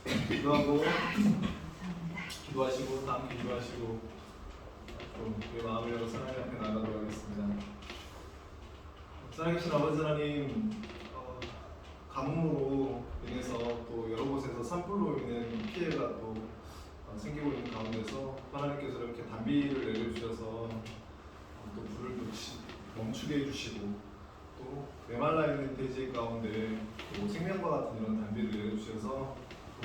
기도하고 기도하시고 다음 기도하시고 또 우리 마음을 열어서 하나님 앞에 나가도록 하겠습니다. 살아계신 아버지 하나님, 가뭄으로 인해서 또 여러 곳에서 산불로 인한 피해가 또 생기고 있는 가운데서 하나님께서 이렇게 단비를 내려주셔서 또 불을 멈추게 해주시고 또 메말라 있는 대지 가운데 또 생명과 같은 이런 단비를 내려주셔서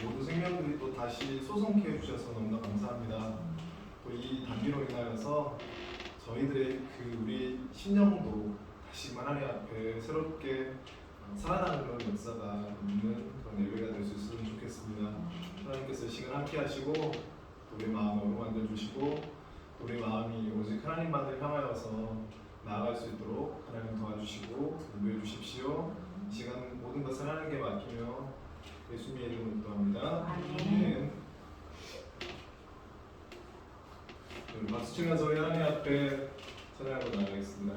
모든 생명들이 또 다시 소성케 해주셔서 너무나 감사합니다. 또 이 단비로 인하여서 저희들의 우리 심령도 다시 하나님 앞에 새롭게 살아나는 그런 역사가 있는 그런 예배가 될 수 있으면 좋겠습니다. 하나님께서 이 시간 함께 하시고 우리 마음을 어루만져 주시고 우리 마음이 오직 하나님만을 향하여서 나아갈 수 있도록 하나님 도와주시고 인도해 주십시오. 이 시간 모든 것을 하나님께 맡기며 예수님의 이름으로 기도합니다. 아멘. 박수 치면서 우리 하나님 앞에 찬양하고 나가겠습니다.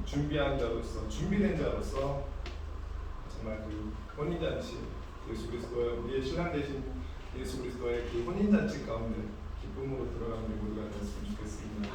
준비한 자로서 준비된 자로서 정말 그 혼인잔치 예수 그리스도의 우리의 신랑 되신 예수 그리스도의 그 혼인잔치 가운데 기쁨으로 들어가는 우리 모두가 되었으면 좋겠습니다.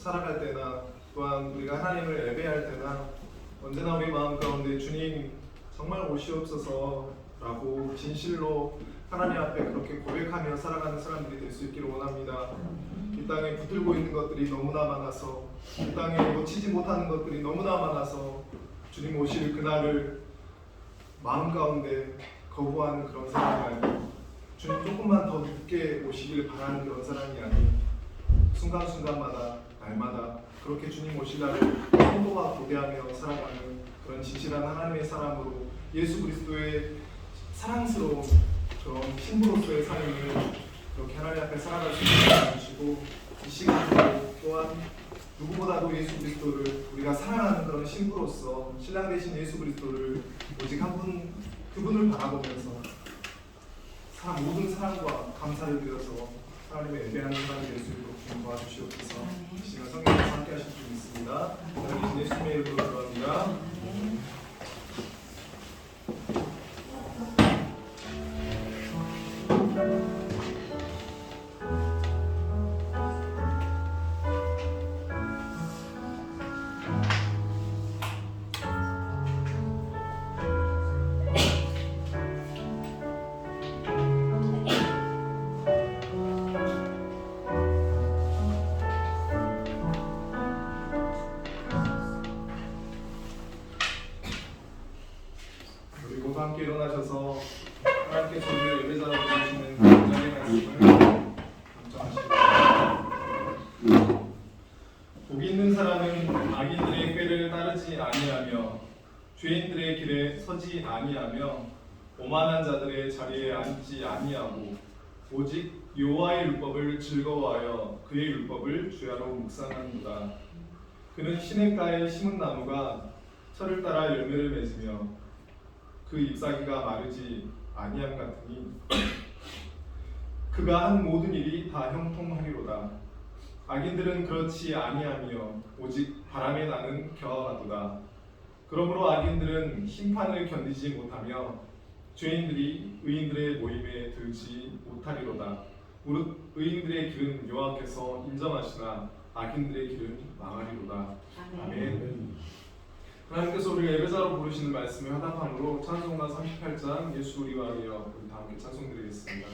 살아갈 때나 또한 우리가 하나님을 예배할 때나 언제나 우리 마음 가운데 주님 정말 오시옵소서라고 진실로 하나님 앞에 그렇게 고백하며 살아가는 사람들이 될 수 있기를 원합니다. 이 땅에 붙들고 있는 것들이 너무나 많아서, 이 땅에 놓치지 못하는 것들이 너무나 많아서 주님 오실 그날을 마음 가운데 거부하는 그런 사람이 아니고, 주님 조금만 더 늦게 오시길 바라는 그런 사람이 아닌, 순간순간마다 날마다 그렇게 주님 오실 날을 성도와 고대하며 살아가는 그런 진실한 하나님의 사람으로 예수 그리스도의 사랑스러운 그런 신부로서의 삶을 그렇게 하나님 앞에 살아갈 수 있게 해주시고, 이 시간도 또한 누구보다도 예수 그리스도를 우리가 사랑하는 그런 신부로서 신랑 되신 예수 그리스도를 오직 한 분 그분을 바라보면서 모든 사랑과 감사를 드려서 하나님의 예배하는 사람이 될 수 있도록 좀 도와주시옵소서. 이 시간 성령께서 함께 하실 줄 믿습니다. 하나님 예수님의 이름으로 기도합니다. 함께 일어나셔서 하나님께서 우리를 예배자로 부르시는 굉장히 말씀을 묵상하시겠습니다. 복이 있는 사람은 악인들의 꾀를 따르지 아니하며 죄인들의 길에 서지 아니하며 오만한 자들의 자리에 앉지 아니하고 오직 여호와의 율법을 즐거워하여 그의 율법을 주야로 묵상하는도다. 그는 시냇가에 심은 나무가 철을 따라 열매를 맺으며 그 잎사귀가 마르지 아니함 같으니 그가 한 모든 일이 다 형통하리로다. 악인들은 그렇지 아니하며 오직 바람에 나는 겨와 같도다. 그러므로 악인들은 심판을 견디지 못하며 죄인들이 의인들의 모임에 들지 못하리로다. 무릇 의인들의 길은 여호와께서 인정하시나 악인들의 길은 망하리로다. 아멘. 하나님께서 우리를 예배자로 부르시는 말씀에 화답함으로 찬송가 38장 예수 우리와 하여 우리 다 함께 찬송드리겠습니다.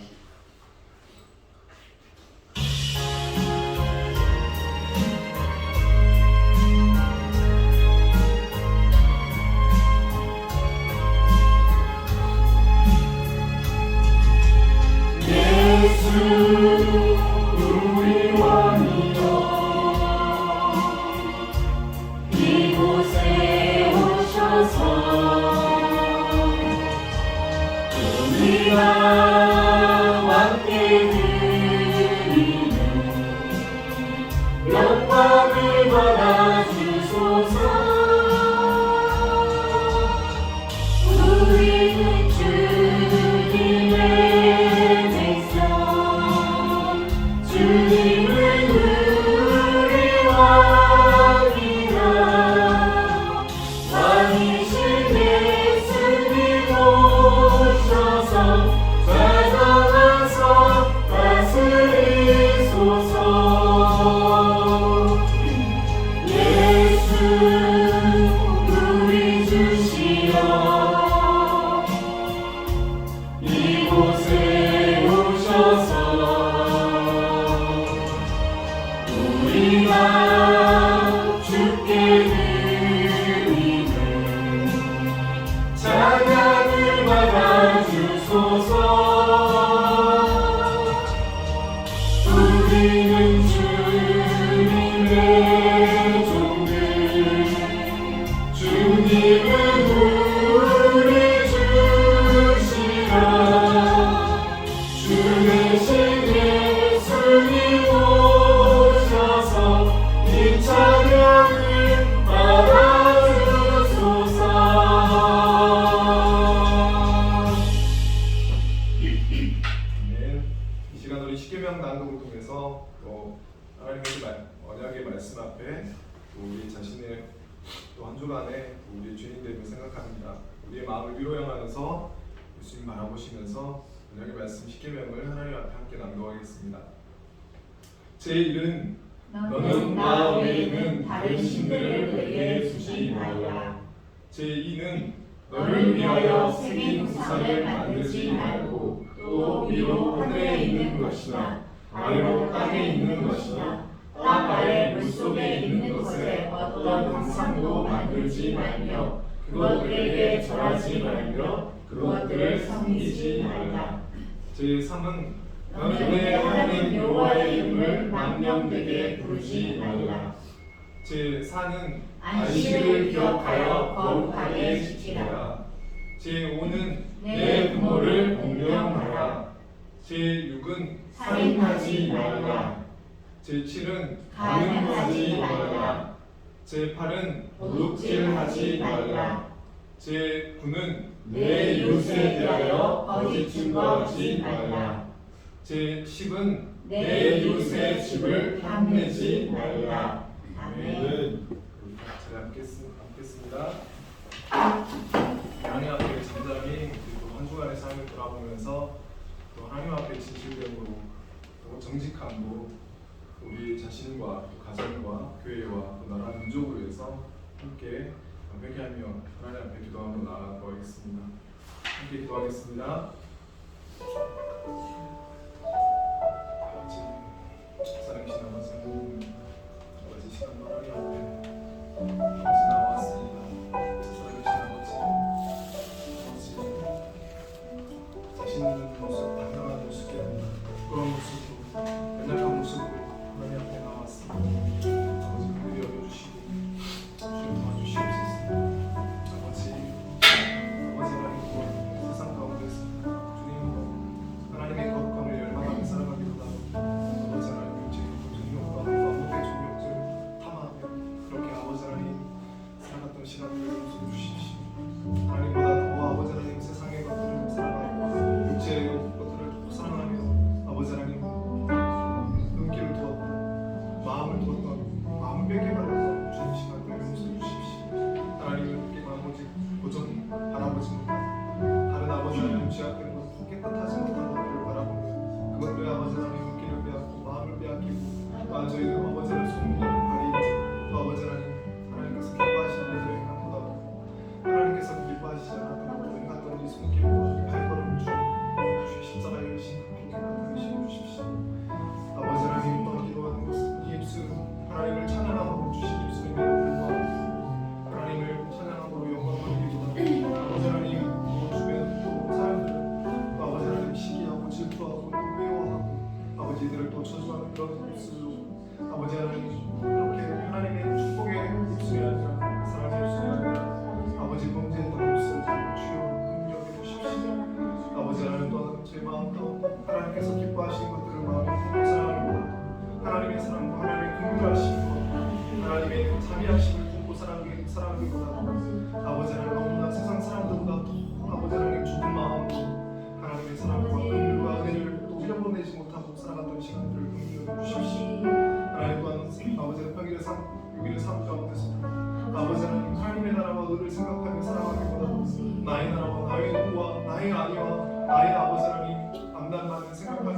언약의 말씀 앞에 우리 자신의 또 한 주간에 우리의 주인됨을 생각합니다. 우리의 마음을 위로 향하면서 예수님 바라보시면서 언약의 말씀 십계명을 하나님 앞에 함께 낭독하겠습니다. 제1은 너는 나 외에는 다른 신들을 내게 두지 말라. 제2는 너를 위하여 새긴 우상을 만들지 말고 또 위로 하늘에 있는 것이나 아래로 땅에 있는 것이나 땅 아래 물속에 있는 것에 어떤 형상도 만들지 말며 그것들에게 절하지 말며 그것들을 섬기지 말라. 제3은 너는 내 하나님 여호와의 이름을 망령되게 부르지 말라. 제4는 안식을 기억하여 거룩하게 지키라. 제5는 내 부모를 공경하라. 제6은 살인하지 말라. 제7은 간음하지 말라. 제8은 도둑질하지 말라. 제9는 내 이웃에 대하여 거짓 증거하지 말라. 제10은 내 이웃의 집을 탐내지 말라. 아멘. 잘 앉겠습니다. 하나님 앞에 잠잠히 또 한 주간의 삶을 돌아보면서 또 하나님 앞에 진실됨으로 또 정직함으로 우리 자신과 또 가정과 교회와 또 나라 민족을 위해서 함께 회개하며 하나님 앞에 기도하며 나아가겠습니다. 함께 기도하겠습니다. 사랑하신 아버지 하나님, 아버지 시간도 하나님 앞에 아버지 나왔습니다. 사랑하신 아버지 자신 있는 모습, 당당한 모습이 아니라 그런 모습으로 연약한 모습으로 하나님 앞에 나왔습니다. 아버지 우리 여겨주시고 주님 도와주시옵소서. 아버지 하나님 세상 가운데서 주님 하나님의 거룩함을 열망하며 살아가기보다 아버지 하나님 종력과 왕국의 종력을 탐하며 그렇게 아버지 하나님 살아갔던 시간들을 용서해 주십시오. 하나님보다 더 아버지 하나님 세상의 것들을 사랑하고 육체의 것들을 더 사랑하며 아버지 하나님 눈길을 두었고 마음을 두었던 마음을 뺏겨받았던 주님 시간들을 용서해 주십시오. 하나님을 뺏기만 오직 고정 바라보지 못하고 다른 아버지 하나님 죄악된 것 깨끗하지 못한 것들을 바라보며 그것들에 아버지 하나님 눈길을 빼앗고 마음을 빼앗기고 또 저희는 아버지 하나님 손을 가리지 또 아버지 하나님께서 기뻐하시는 일들을 행함보다 하나님께서 기뻐하시지 않았던 것들을 행했던 이 손길과 발걸음을 주의 십자가에 열신 그렇게 나타내시고 주십시오. 아버지 하나님 또 기도하는 것은 이 입술 하나님을 찬양함으로 주신 입술임에도 불구하고 하나님을 찬양함으로 영광을 드리기보다 아버지 하나님 또 주변 또 사람들 또 아버지 하나님 시기하고 질투하고 또 외워하고 아버지들을 또 저주하는 그런 입술로 아버지 하나님 그렇게 하나님의 축복의 입술이 아니라 사랑의 입술이 아니라 아버지 범죄했던 입술을 주여 긍휼히 주십시오. 아버지 하나님 또한 제 마음 가운데 하나님께서 기뻐하시는 것들을 마음에 사랑하기보다 하나님의 사랑과 하나님의 긍휼하심과 하나님의 자비하심을 품고 사랑하기보다 아버지 하나님 너무나 세상 사람들보다 더 아버지 하나님 좁은 마음으로 하나님의 사랑과 긍휼과 은혜를 또 흘려보내지 못하고 살아갔던 시간들을 긍휼히 주십시오. 하나님 또한 아버지는 평일의 삶, 6일의 삶 가운데서 아버지 하나님의 나라와 의를 생각하며 살아가기보다 나의 나라와 나의 의와 나의 아니와 나의 아버지 하나님 암단만을 생각하며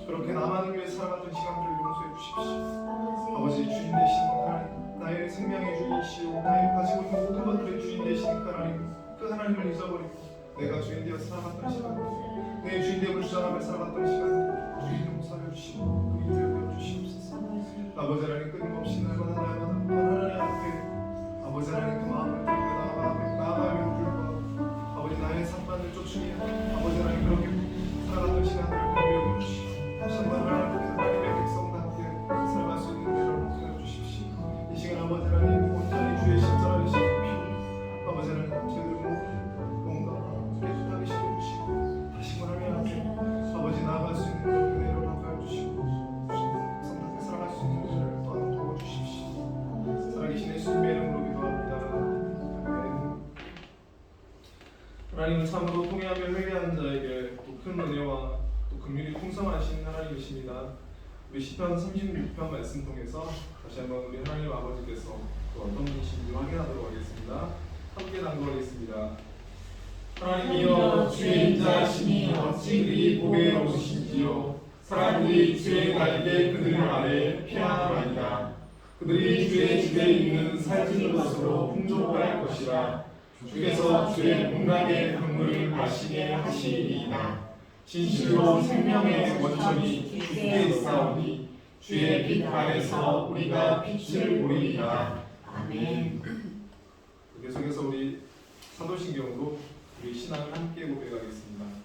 그렇게 나만을 위해 살아갔던 시간들을 용서해 주십시오. 아버지 주인 되신 하나님 나의 생명의 주인이시오 나의 가지고 있는 모든 것들의 주인 되신 하나님 그 하나님을 잊어버리고 내가 주인 되어 살아갔던 시간 내 주인 되어 주장하며 살아갔던 시간 주인 용서해 주시고 그 일을 배워 주시옵소서. 아버지 하나님 끊임없이 날마다 하나님 앞에 아버지 하나님 그 마음을 들고 나아가며 불구하고 아버지 나의 산만을 쫓으며 아버지 하나님 그렇게 살아갔던 시간들을 공유해 주시고 정말 하나님의 백성답게 살아갈 수 있는 대로 인도해 주십시오. 이 시간 아버지 하나님 온전히 주의 십자가를 씻고 피우 아버지 하나님 저희들 뭔가 깨끗하게 씻어주시고 다시 하나님 앞에 아버지 나아갈 수 있는 그런 은혜로 나타내 주시고 백성답게 살아갈 수 있는 은혜를 또한 도와주십시오. 살아계신 예수님의 이름으로 기도합니다. 아멘. 하나님은 참으로 통회하며 회개하는 자에게 또 큰 은혜와 또 긍휼이 풍성하신 하나님이십니다. 우리 시편 36편 말씀 통해서 다시 한번 우리 하나님 아버지께서 또 어떤 분이신지 확인하도록 하겠습니다. 함께 낭독하겠습니다. 하나님이여 주의 인자하시니 어찌 그리 보배로우신지요. 사람들이 주의 날개 그들 아래 피하나이다. 그들이 주의 집에 있는 살찐 것으로 풍족할 것이라. 주께서 주의 복락의 강물을 마시게 하시리이다. 진실로 생명의 원천이 주께 있사오니 주의 빛 아래서 우리가 빛을 보이리이다. 아멘. 계속해서 우리 사도신경으로 우리 신앙을 함께 고백하겠습니다.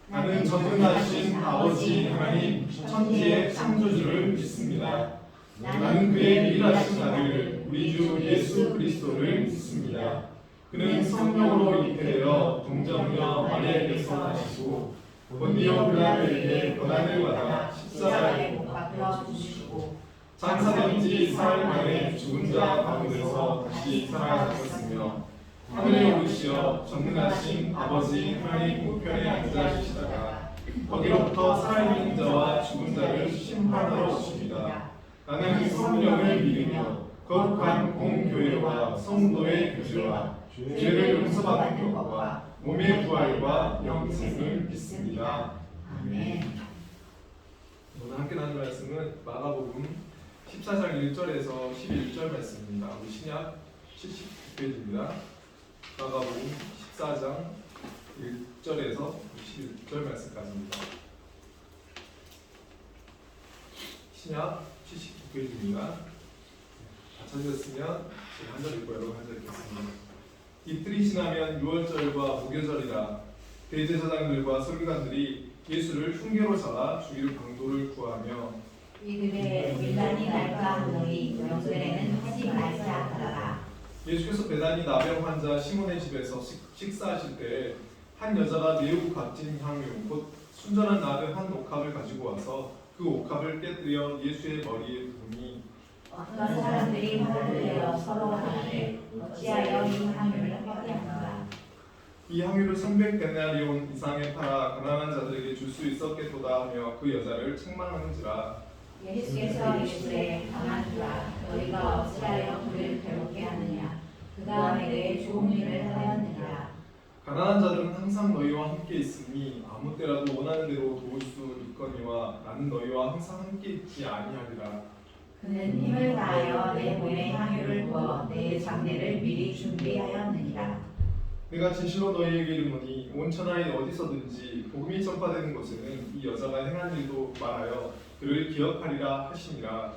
나는 전능하신 아버지 하나님 천지의 창조주를 믿습니다. 나는 그의 유일하신 아들 우리 주 예수 그리스도를 믿습니다. 그는 성령으로 잉태되어 동정녀 마리아에게서 나시고 본디오 빌라도에게 고난을 받아 십자가에 못 박혀 죽으시고 장사된 지 사흘 만에 죽은 자 가운데서 다시 살아나셨으며 하늘에 오르시어 전능하신 아버지 하나님 우편에 앉아 계시다가 거기로부터 살아있는 자와 죽은 자를 심판하러 오십니다. 나는 성령을 믿으며 거룩한 공교회와 성도의 교제와 죄를 용서받는 것과 몸의 부활과 영생을 믿습니다. 아멘. 오늘 함께 나눌 말씀은 마가복음 14장 1절에서 11절 말씀입니다. 우리 신약 79페이지입니다. 마가복음 14장 1절에서 11절 말씀까지입니다. 신약 79페이지입니다. 다 찾으셨으면 제가 한 절 읽고 여러분 한 절 읽겠습니다. 이틀이 지나면 유월절과 무교절이라 대제사장들과 서기관들이 예수를 흉계로 잡아 죽일 방도를 구하며 이들의 밀란이 날까 하노니 명절에는 하지 말자 하더라. 예수께서 베다니 나병 환자 시몬의 집에서 식사하실 때 한 여자가 매우 값진 향유 곧 순전한 나르 한 옥합을 가지고 와서 그 옥합을 깨뜨려 예수의 머리에 부으니 어떤 사람들이 화를 내어 서로 하되 어찌하여 이 향유를 허비하는가. 이 향유를 300데나리온 이상에 팔아 가난한 자들에게 줄 수 있었겠도다 하며 그 여자를 책망하는지라. 예수께서 이르시되 가만두라. 너희가 어찌하여 그를 괴롭게 하느냐. 그가 내게 좋은 일을 하였느니라. 가난한 자들은 항상 너희와 함께 있으니 아무 때라도 원하는 대로 도울 수 있거니와 나는 너희와 항상 함께 있지 아니하리라. 그는 힘을 다하여 내 몸에 향유를 부어 내 장례를 미리 준비하였느니라. 내가 진실로 너희에게 이르노니 온 천하에 어디서든지 복음이 전파되는 곳에는 이 여자가 행한 일도 말하여 그를 기억하리라 하시니라.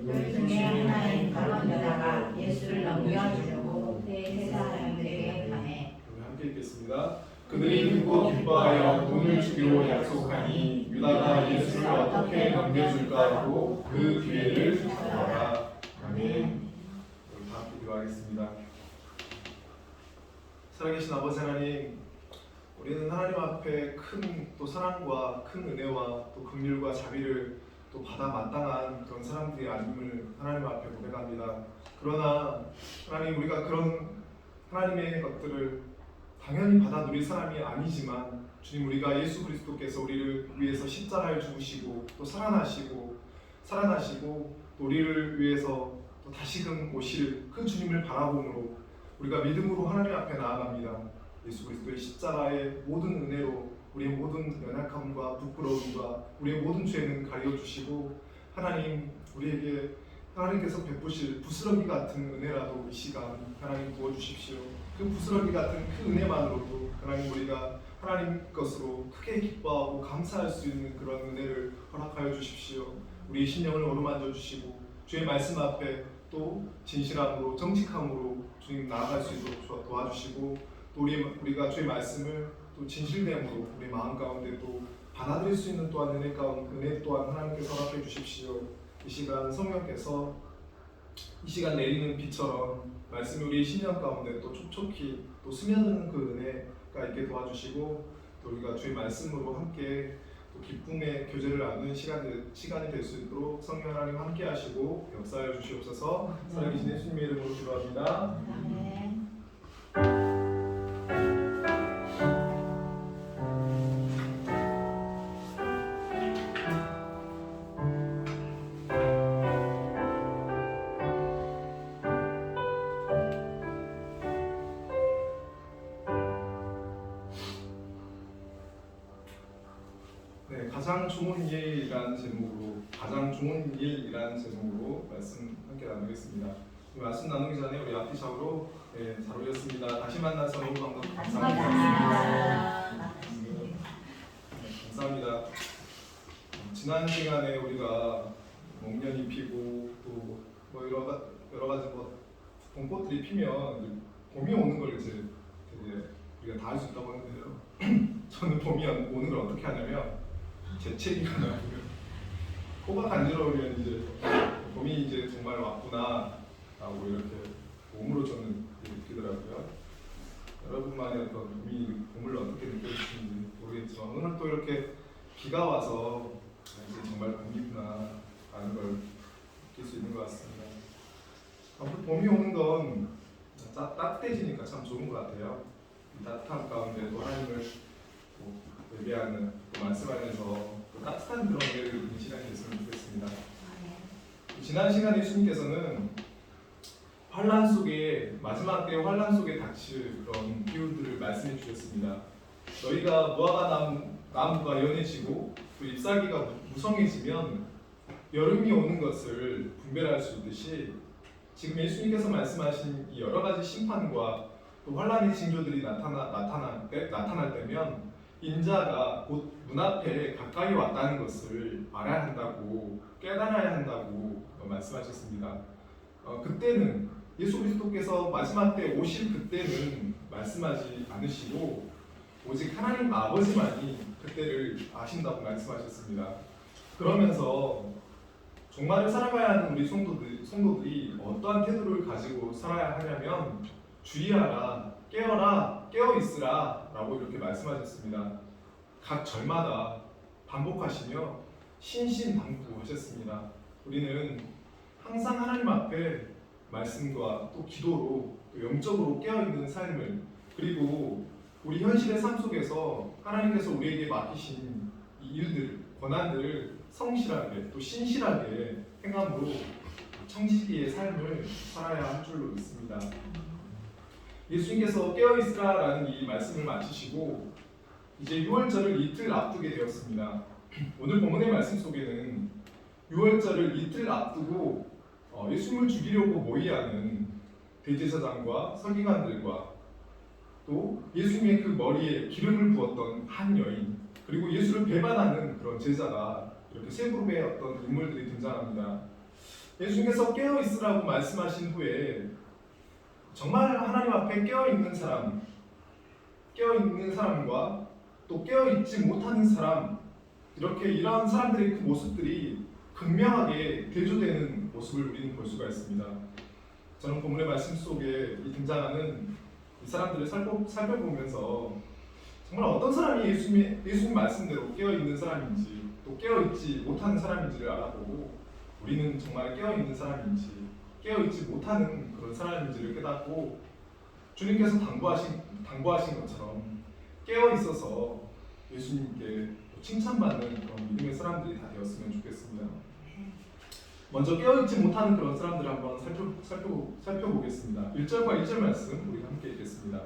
그 중에 하나인 가론 여자가 예수를 넘겨주려고 대제사장들에게 가매 우리 함께 읽겠습니다. 그들이 듣고 기뻐하여 돈을 주기로 약속하니 유다가 예수를 어떻게 넘겨줄까 하고 그 기회를 주더라. 아멘. 우리 다 함께 기도하겠습니다. 살아계신 아버지 하나님, 우리는 하나님 앞에 큰 또 사랑과 큰 은혜와 또 긍휼과 자비를 또 받아 마땅한 그런 사람들이 아님을 하나님 앞에 고백합니다. 그러나 하나님, 우리가 그런 하나님의 것들을 당연히 받아 누릴 사람이 아니지만 주님, 우리가 예수 그리스도께서 우리를 위해서 십자가를 죽으시고 또 살아나시고 또 우리를 위해서 또 다시금 오실 그 주님을 바라봄으로 우리가 믿음으로 하나님 앞에 나아갑니다. 예수 그리스도의 십자가의 모든 은혜로 우리의 모든 연약함과 부끄러움과 우리의 모든 죄는 가려주시고 하나님, 우리에게 하나님께서 베푸실 부스러기 같은 은혜라도 이 시간 하나님 부어주십시오. 그 부스러기 같은 그 은혜만으로도 하나님, 우리가 하나님 것으로 크게 기뻐하고 감사할 수 있는 그런 은혜를 허락하여 주십시오. 우리의 신령을 어루만져 주시고 주의 말씀 앞에 또 진실함으로 정직함으로 주님 나아갈 수 있도록 도와주시고 또 우리가 주의 말씀을 또 진실됨으로 우리 마음 가운데 또 받아들일 수 있는 또한 은혜 또한 하나님께서 허락해 주십시오. 이 시간 성령께서 이 시간 내리는 비처럼 말씀이 우리 신령 가운데 또 촉촉히 또 스며드는 그 은혜가 있게 도와주시고 또 우리가 주의 말씀으로 함께 또 기쁨의 교제를 나누는 시간이 될 수 있도록 성령 하나님 함께 하시고 역사해 주시옵소서. 살아계신 예수님의 이름으로 기도합니다. 아멘. 가장 좋은 일이라는 제목으로 말씀 함께 나누겠습니다. 이 말씀 나누기 전에 우리 앞뒤적으로 잘 올렸습니다. 다시 만나서 너무 감사합니다. 감사합니다. 지난 시간에 우리가 목련이 피고 또 뭐 여러 가지 봄꽃들이 피면 봄이 오는 걸 이제 되게 우리가 다 할 수 있다고 하는데요. 저는 봄이 오는 걸 어떻게 하냐면 재채기가 나고요. 코가 간지러우면 이제 봄이 이제 정말 왔구나라고 이렇게 몸으로 저는 느끼더라고요. 여러분만의 어떤 봄을 어떻게 느껴지시는지 모르겠지만 오늘 또 이렇게 비가 와서 이제 정말 봄이구나라는 걸 느낄 수 있는 것 같습니다. 봄이 오는 건 따뜻해지니까 참 좋은 것 같아요. 이 따뜻한 가운데 또 하나님을 예배하는 또 말씀하면서 또 따뜻한 그런 예배를 드리는 시간이 됐으면 좋겠습니다. 지난 시간에 예수님께서는 환란 속에 마지막 때 환란 속에 닥칠 그런 비유들을 말씀해 주셨습니다. 너희가 무화과 나무가 연해지고 또 잎사귀가 무성해지면 여름이 오는 것을 분별할 수 있듯이 지금 예수님께서 말씀하신 이 여러 가지 심판과 또 환란의 징조들이 나타날 때면 인자가 곧 문 앞에 가까이 왔다는 것을 알아야 한다고 깨달아야 한다고 말씀하셨습니다. 그때는 예수 그리스도께서 마지막 때 오실 그때는 말씀하지 않으시고 오직 하나님 아버지만이 그때를 아신다고 말씀하셨습니다. 그러면서 종말을 살아가야 하는 우리 성도들이 어떠한 태도를 가지고 살아야 하냐면 주의하라, 깨어라, 깨어있으라 라고 이렇게 말씀하셨습니다. 각 절마다 반복하시며 신신당부하셨습니다. 우리는 항상 하나님 앞에 말씀과 또 기도로 또 영적으로 깨어있는 삶을 그리고 우리 현실의 삶 속에서 하나님께서 우리에게 맡기신 이 일들, 권한들을 성실하게 또 신실하게 행함으로 청지기의 삶을 살아야 할 줄로 믿습니다. 예수님께서 깨어있으라라는 이 말씀을 마치시고 이제 유월절을 이틀 앞두게 되었습니다. 오늘 본문의 말씀 속에는 유월절을 이틀 앞두고 예수님을 죽이려고 모의하는 대제사장과 서기관들과 또 예수님의 그 머리에 기름을 부었던 한 여인 그리고 예수를 배반하는 그런 제자가 이렇게 세 그룹의 어떤 인물들이 등장합니다. 예수님께서 깨어있으라고 말씀하신 후에 정말 하나님 앞에 깨어있는 사람과 또 깨어있지 못하는 사람 이러한 사람들의 그 모습들이 극명하게 대조되는 모습을 우리는 볼 수가 있습니다. 저는 본문의 말씀 속에 등장하는 이 사람들을 살펴보면서 정말 어떤 사람이 예수님 말씀대로 깨어있는 사람인지 또 깨어있지 못하는 사람인지를 알아보고 우리는 정말 깨어있는 사람인지 깨어있지 못하는 그런 사람인지를 깨닫고 주님께서 당부하신 것처럼 깨어있어서 예수님께 칭찬받는 그런 믿음의 사람들이 다 되었으면 좋겠습니다. 먼저 깨어있지 못하는 그런 사람들을 한번 살펴보겠습니다. 1절과 2절 말씀 우리가 함께 읽겠습니다.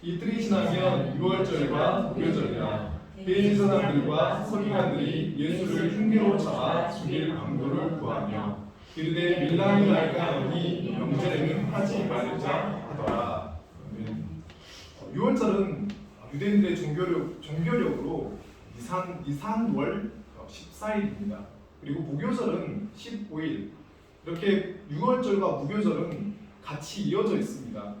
이틀이 지나면 유월절과 무교절이라 대제사장들과 서기관들이 예수를 흉계로 잡아 죽일 방도를 구하며 이르되 밀라니 날까 하니 명절에는 하지 말자 하더라. 유월절은 유대인들의 종교력으로 니산월 14일입니다. 그리고 무교절은 15일. 이렇게 유월절과 무교절은 같이 이어져 있습니다.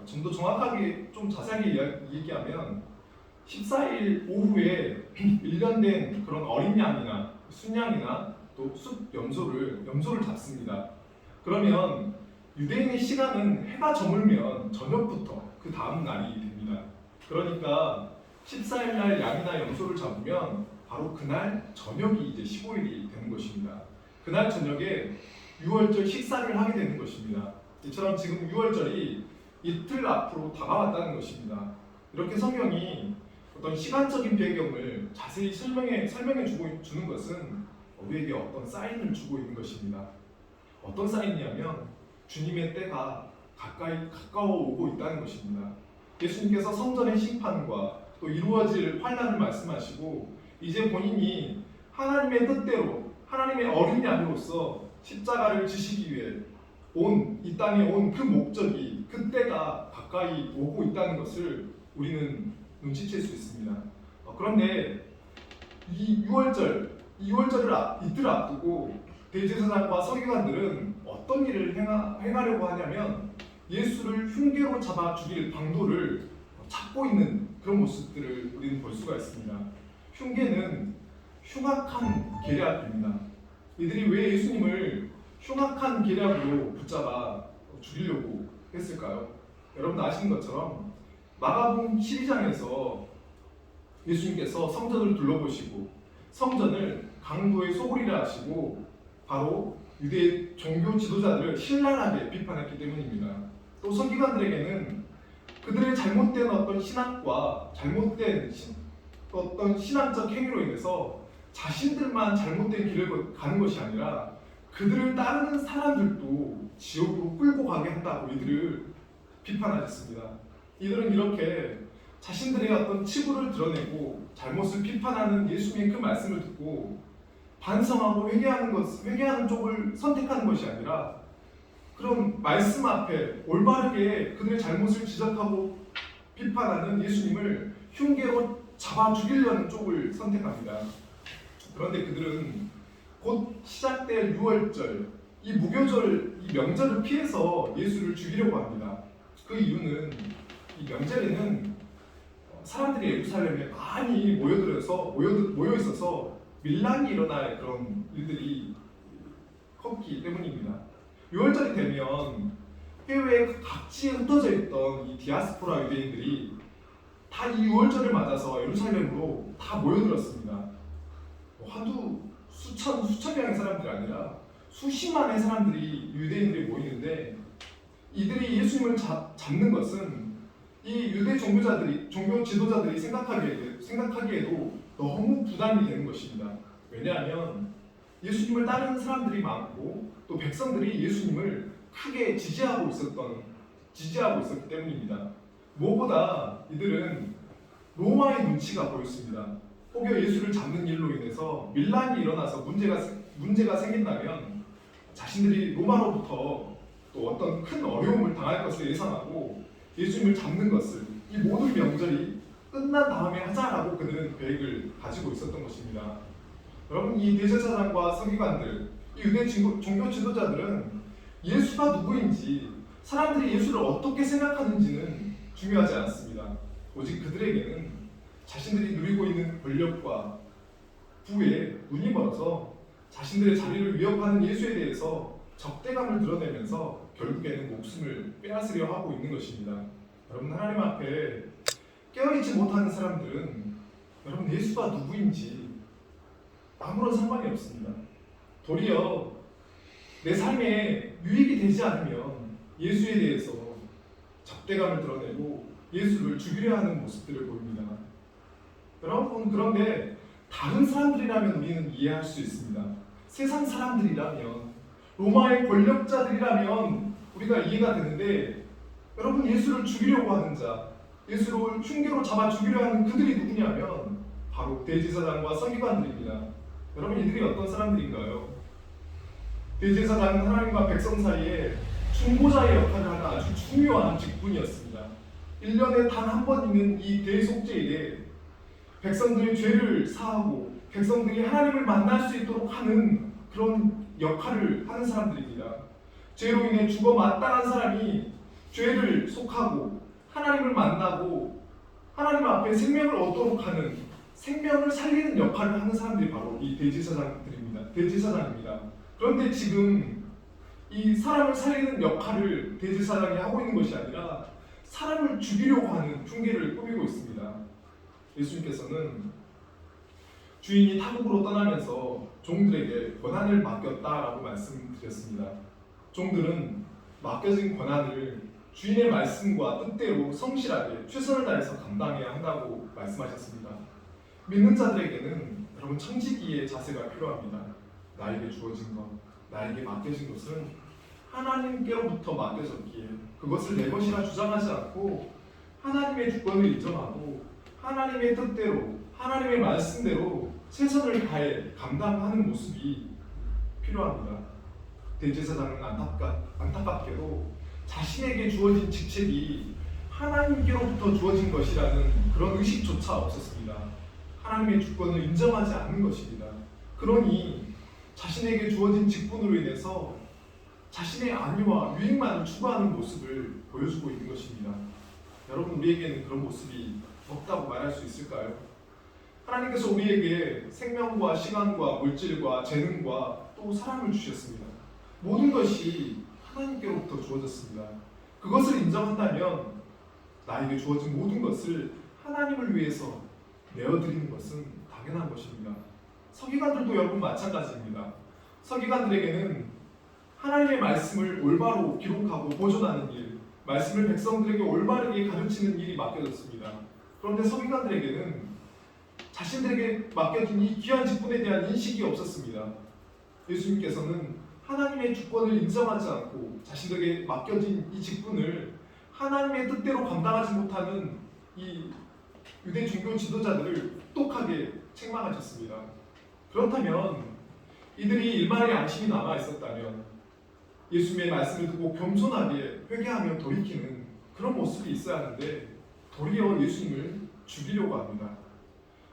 좀 더 정확하게 좀 자세하게 얘기하면 14일 오후에 일련된 그런 어린 양이나 순양이나 또 숫 염소를 잡습니다. 그러면 유대인의 시간은 해가 저물면 저녁부터 그 다음 날이 됩니다. 그러니까 14일 날 양이나 염소를 잡으면 바로 그날 저녁이 이제 15일이 되는 것입니다. 그날 저녁에 유월절 식사를 하게 되는 것입니다. 이처럼 지금 유월절이 이틀 앞으로 다가왔다는 것입니다. 이렇게 성경이 어떤 시간적인 배경을 자세히 설명해 주는 것은 우리에게 어떤 사인을 주고 있는 것입니다. 어떤 사인이냐면 주님의 때가 가까워 오고 있다는 것입니다. 예수님께서 성전의 심판과 또 이루어질 환난을 말씀하시고 이제 본인이 하나님의 뜻대로 하나님의 어린 양으로서 십자가를 지시기 위해 이 땅에 온 그 목적이 그때가 가까이 오고 있다는 것을 우리는 눈치챌 수 있습니다. 그런데 이 6월절을 이틀 앞두고 대제사장과 서기관들은 어떤 일을 행하려고 하냐면 예수를 흉계로 잡아 죽일 방도를 찾고 있는 그런 모습들을 우리는 볼 수가 있습니다. 흉계는 흉악한 계략입니다. 이들이 왜 예수님을 흉악한 계략으로 붙잡아 죽이려고 했을까요? 여러분 아시는 것처럼 마가복음 12장에서 예수님께서 성전을 둘러보시고 성전을 강도의 소굴이라 하시고 바로 유대 종교 지도자들을 신랄하게 비판했기 때문입니다. 또 서기관들에게는 그들의 잘못된 어떤 신학과 잘못된 어떤 신앙적 행위로 인해서 자신들만 잘못된 길을 가는 것이 아니라 그들을 따르는 사람들도 지옥으로 끌고 가게 한다고 이들을 비판하셨습니다. 이들은 이렇게 자신들의 어떤 치부를 드러내고 잘못을 비판하는 예수님의 그 말씀을 듣고 반성하고 회개하는 쪽을 선택하는 것이 아니라 그런 말씀 앞에 올바르게 그들의 잘못을 지적하고 비판하는 예수님을 흉계로 잡아 죽이려는 쪽을 선택합니다. 그런데 그들은 곧 시작될 6월절, 이 무교절, 이 명절을 피해서 예수를 죽이려고 합니다. 그 이유는 이 명절에는 사람들이 예루살렘에 많이 모여 있어서 밀란이 일어날 그런 일들이 컸기 때문입니다. 6월절이 되면 해외 각지에 흩어져 있던 이 디아스포라 유대인들이 다 이 6월절을 맞아서 예루살렘으로 다 모여들었습니다. 수천 명의 사람들이 아니라 수십만의 사람들이 유대인들이 모이는데 이들이 예수님을 잡는 것은 이 유대 종교 지도자들이 생각하기에도 너무 부담이 되는 것입니다. 왜냐하면 예수님을 따르는 사람들이 많고 또 백성들이 예수님을 크게 지지하고 있었기 때문입니다. 무엇보다 이들은 로마의 눈치가 보였습니다. 혹여 예수를 잡는 일로 인해서 밀란이 일어나서 문제가 생긴다면 자신들이 로마로부터 또 어떤 큰 어려움을 당할 것을 예상하고 예수님을 잡는 것을 이 모든 명절이 끝난 다음에 하자라고 그들은 계획을 가지고 있었던 것입니다. 여러분 이 대제사장과 서기관들, 이 유대 종교 지도자들은 예수가 누구인지 사람들이 예수를 어떻게 생각하는지는 중요하지 않습니다. 오직 그들에게는 자신들이 누리고 있는 권력과 부에 눈이 멀어서 자신들의 자리를 위협하는 예수에 대해서 적대감을 드러내면서 결국에는 목숨을 빼앗으려 하고 있는 것입니다. 여러분 하나님 앞에 깨어있지 못하는 사람들은 여러분 예수가 누구인지 아무런 상관이 없습니다. 도리어 내 삶에 유익이 되지 않으면 예수에 대해서 적대감을 드러내고 예수를 죽이려 하는 모습들을 보입니다. 여러분 그런데 다른 사람들이라면 우리는 이해할 수 있습니다. 세상 사람들이라면 로마의 권력자들이라면 우리가 이해가 되는데 여러분 예수를 죽이려고 하는 자, 예수를 흉계로 잡아 죽이려 하는 그들이 누구냐면 바로 대제사장과 서기관들입니다. 여러분 이들이 어떤 사람들인가요? 대제사장은 하나님과 백성 사이에 중보자의 역할을 하는 아주 중요한 직분이었습니다. 1년에 단 한 번 있는 이 대속죄에 백성들의 죄를 사하고 백성들이 하나님을 만날 수 있도록 하는 그런 역할을 하는 사람들입니다. 죄로 인해 죽어 마땅한 사람이 죄를 속하고 하나님을 만나고 하나님 앞에 생명을 얻도록 하는 생명을 살리는 역할을 하는 사람들이 바로 이 대제사장입니다. 그런데 지금 이 사람을 살리는 역할을 대제사장이 하고 있는 것이 아니라 사람을 죽이려고 하는 흉계를 꾸미고 있습니다. 예수님께서는 주인이 타국으로 떠나면서 종들에게 권한을 맡겼다라고 말씀드렸습니다. 종들은 맡겨진 권한을 주인의 말씀과 뜻대로 성실하게 최선을 다해서 감당해야 한다고 말씀하셨습니다. 믿는 자들에게는 여러분 청지기의 자세가 필요합니다. 나에게 주어진 것, 나에게 맡겨진 것은 하나님께로부터 맡겨졌기에 그것을 내 것이라 주장하지 않고 하나님의 주권을 인정하고 하나님의 뜻대로 하나님의 말씀대로 최선을 다해 감당하는 모습이 필요합니다. 대제사장은 안타깝게도 자신에게 주어진 직책이 하나님께로부터 주어진 것이라는 그런 의식조차 없었습니다. 하나님의 주권을 인정하지 않는 것입니다. 그러니 자신에게 주어진 직분으로 인해서 자신의 안위와 유익만을 추구하는 모습을 보여주고 있는 것입니다. 여러분, 우리에게는 그런 모습이 없다고 말할 수 있을까요? 하나님께서 우리에게 생명과 시간과 물질과 재능과 또 사랑을 주셨습니다. 모든 것이 하나님께로부터 주어졌습니다. 그것을 인정한다면 나에게 주어진 모든 것을 하나님을 위해서 내어드리는 것은 당연한 것입니다. 서기관들도 여러분 마찬가지입니다. 서기관들에게는 하나님의 말씀을 올바로 기록하고 보존하는 일, 말씀을 백성들에게 올바르게 가르치는 일이 맡겨졌습니다. 그런데 서기관들에게는 자신들에게 맡겨진 이 귀한 직분에 대한 인식이 없었습니다. 예수님께서는 하나님의 주권을 인정하지 않고 자신들에게 맡겨진 이 직분을 하나님의 뜻대로 감당하지 못하는 이 유대 종교 지도자들을 똑똑하게 책망하셨습니다. 그렇다면 이들이 일말의 양심이 남아 있었다면 예수님의 말씀을 듣고 겸손하게 회개하며 돌이키는 그런 모습이 있어야 하는데 도리어 예수님을 죽이려고 합니다.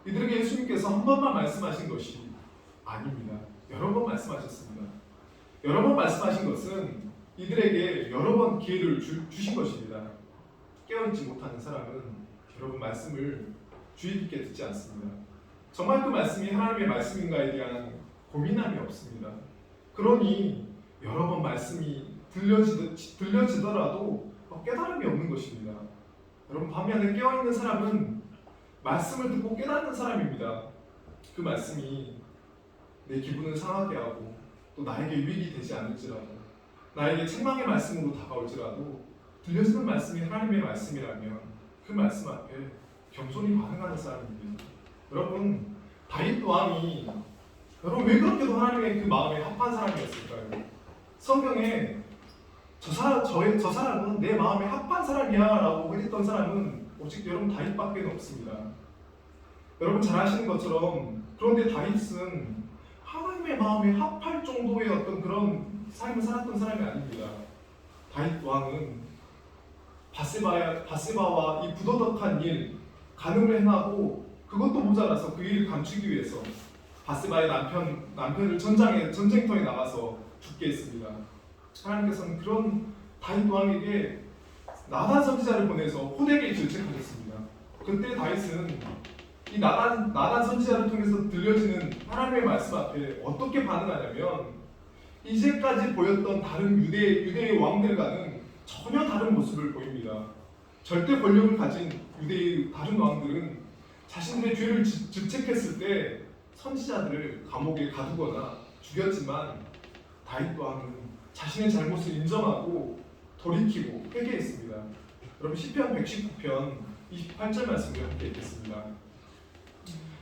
이들에게 예수님께서 한 번만 말씀하신 것이 아닙니다. 여러 번 말씀하셨습니다. 여러 번 말씀하신 것은 이들에게 여러 번 기회를 주신 것입니다. 깨어있지 못하는 사람은 여러분 말씀을 주의 깊게 듣지 않습니다. 정말 그 말씀이 하나님의 말씀인가에 대한 고민함이 없습니다. 그러니 여러 번 말씀이 들려지더라도 깨달음이 없는 것입니다. 여러분, 반면에 깨어있는 사람은 말씀을 듣고 깨닫는 사람입니다. 그 말씀이 내 기분을 상하게 하고 또 나에게 유익이 되지 않을지라도 나에게 책망의 말씀으로 다가올지라도 들려지는 말씀이 하나님의 말씀이라면 그 말씀 앞에 겸손히 반응하는 사람입니다. 여러분, 다윗 왕이 여러분 왜 그렇게도 하나님의 그 마음에 합한 사람이었을까요? 성경에 저 사람은 내 마음에 합한 사람이야 라고 했던 사람은 오직 여러분 다윗밖에 없습니다. 여러분 잘 아시는 것처럼 그런데 다윗은 하나님의 마음에 합할 정도의 어떤 그런 삶을 살았던 사람이 아닙니다. 다윗 왕은 바세바와 이 부도덕한 일 간음을 행하고 그것도 모자라서 그 일을 감추기 위해서 바세바의 남편을 전쟁터에 나가서 죽게 했습니다. 하나님께서는 그런 다윗 왕에게 나단 선지자를 보내서 호되게 질책하셨습니다. 그때 다윗은 이 나단 선지자를 통해서 들려지는 하나님의 말씀 앞에 어떻게 반응하냐면 이제까지 보였던 다른 유대의 왕들과는 전혀 다른 모습을 보입니다. 절대 권력을 가진 유대의 다른 왕들은 자신들의 죄를 질책했을 때 선지자들을 감옥에 가두거나 죽였지만 다윗 왕은 자신의 잘못을 인정하고 돌이키고 회개했습니다. 여러분 시편 119편 28절 말씀을 함께 읽겠습니다.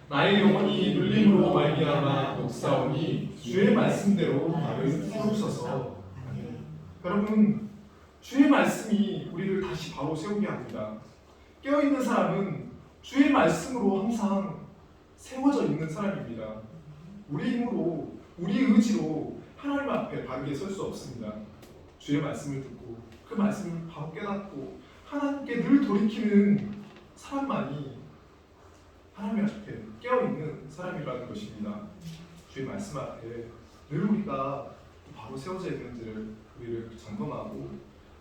나의 영혼이 눌림으로 말미암아 녹사오니 주의 말씀대로 나를 세우소서. 여러분, 주의 말씀이 우리를 다시 바로 세우게 합니다. 깨어있는 사람은 주의 말씀으로 항상 세워져 있는 사람입니다. 우리 힘으로, 우리 의지로 하나님 앞에 바르게 설 수 없습니다. 주의 말씀을 듣고 그 말씀을 바로 깨닫고 하나님께 늘 돌이키는 사람만이 하나님 앞에 깨어있는 사람이라는 것입니다. 주의 말씀 앞에 늘 우리가 바로 세워져 있는지를 우리를 점검하고